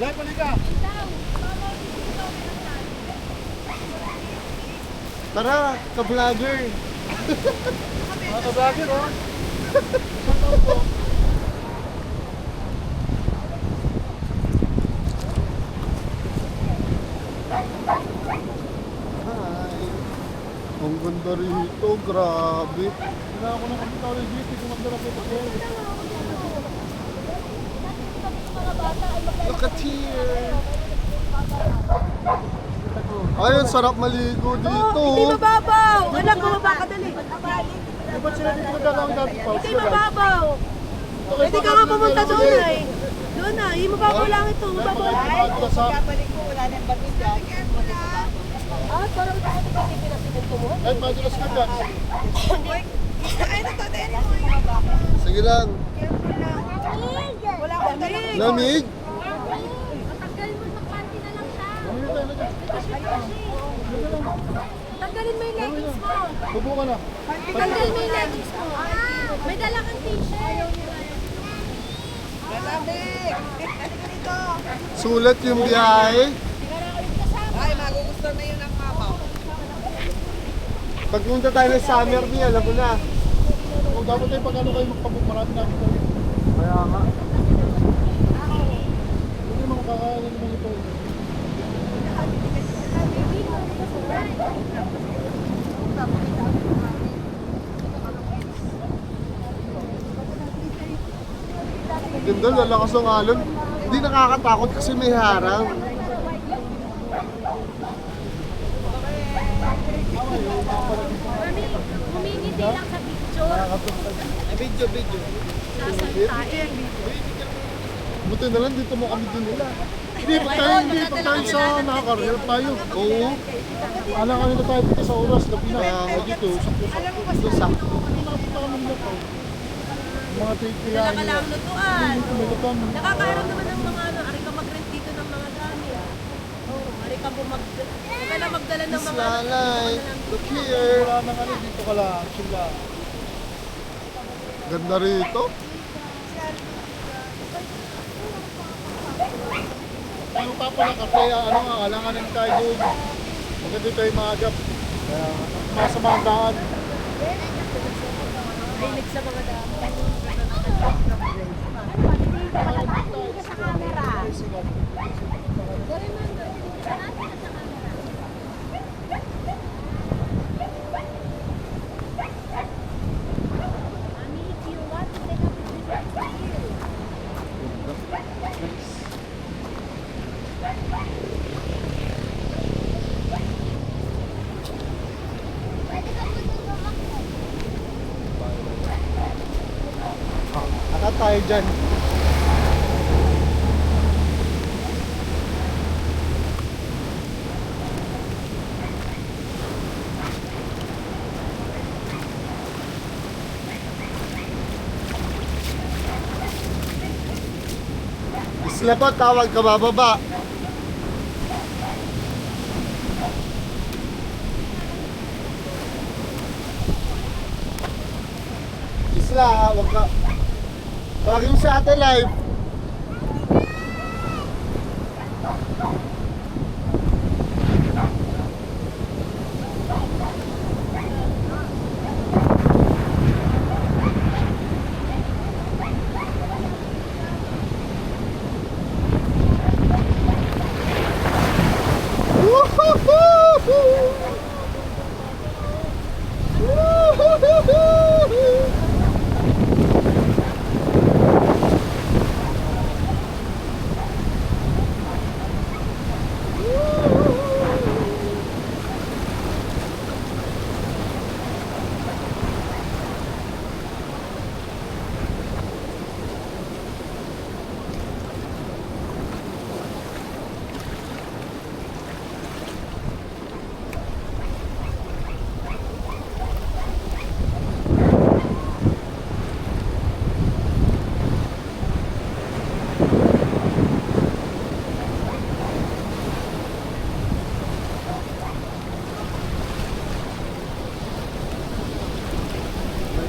Dahil palika. Tara, ka-vlogger. Mga ka-vlogger, oh. Isang taon po. Hi. Ang ganda rito, grabe. Wala ako ng kapita ulit dito. Kumanda na po ito. Look at here. Ay, ang sarap maligo dito. Hindi mababaw! Anak, bumaba ka dali. Eh, ba't sila dito naglalawang dati pa? Hindi mababaw! Pwede ka nga pumunta doon ay. Doon na, hindi mababaw lang ito. Mababaw lang. Pagkabalik ko, wala na yung batis dyan. Ah, parang dahil kasi pinasimuto mo. Kahit madulas ka dyan. Ay, nagtatayin mo. Sige lang. Wala akong dalang. Lamig. Tanggalin mo sa panty na lang siya. Mamili tayo na dyan. Tanggalin mo yung leggings mo. Bubo ka na. Tanggalin mo yung leggings mo. May dala kang t-shirt. Malamig. Halika dito. Sulat yung biyahe. Ay, magugustuhan na yun ang mama. Pag punta tayo ng summer niya, alam mo na. Kung dapat tayo pag ano kayo magpabuk, marami namin tayo. Kaya nga. Hindi mo makakain naman ito. Ganda, lalakas ang alon. Hindi nakakatakot kasi may harang. Humingiti lang sa picture. Video. Sasaltain. Buti na lang dito mo kami dinula. Hindi, pag tayo sa nakakareal tayo. Oo. Alang kami na tayo dito sa oras, gabi na. Kaya nga. Dito, sakto. Alam mo ba Ito sa sakto. Hindi nakapunta kami nila pa. Mga tikiyan Dala ka lang lutuan. Lutuan. Nakakaharap naman ng mga ano, ari ka mag-rent dito ng mga gamit. Oo, ari ka huwag ka na magdala ng mga Lalay. Look here. Wala nang ano, dito ka lang. Sila. Ganda rito. Ano pa pala kasi ano nga, alanganin tayo doon. Maganda tayo maagap. Kaya masama ang daan. Mahilig sa mga dami. Mommy, if you want to take a picture here. Akat tayo dyan. Isla po, tawag ka bababa. Isla, wag ka. Tawagin mo sa ate live.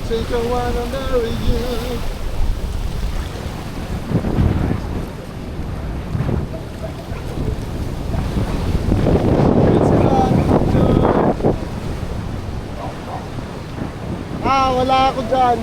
Take a wanna marry you. Dinala ako dyan.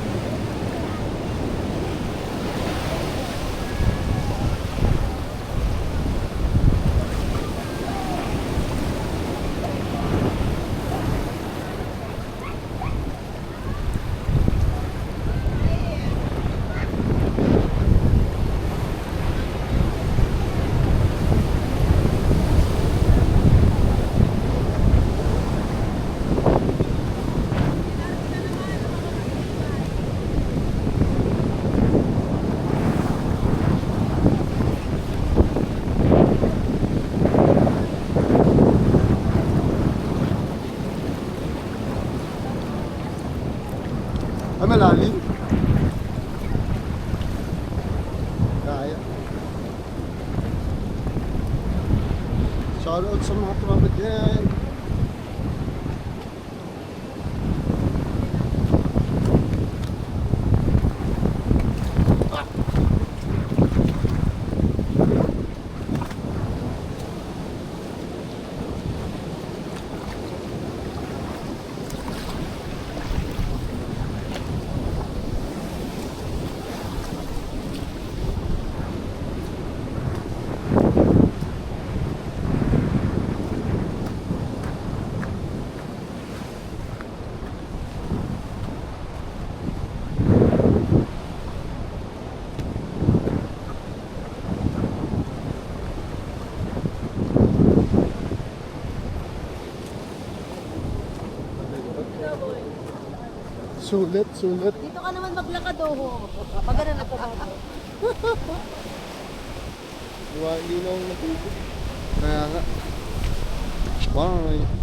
Ay, malalim. Kaya. Shoutout sa mga tropa dyan. Sulit, sulit. Dito ka naman maglakad, oh. Pag ganun na Diba, hindi na ako natutog. Kaya nga. Bye.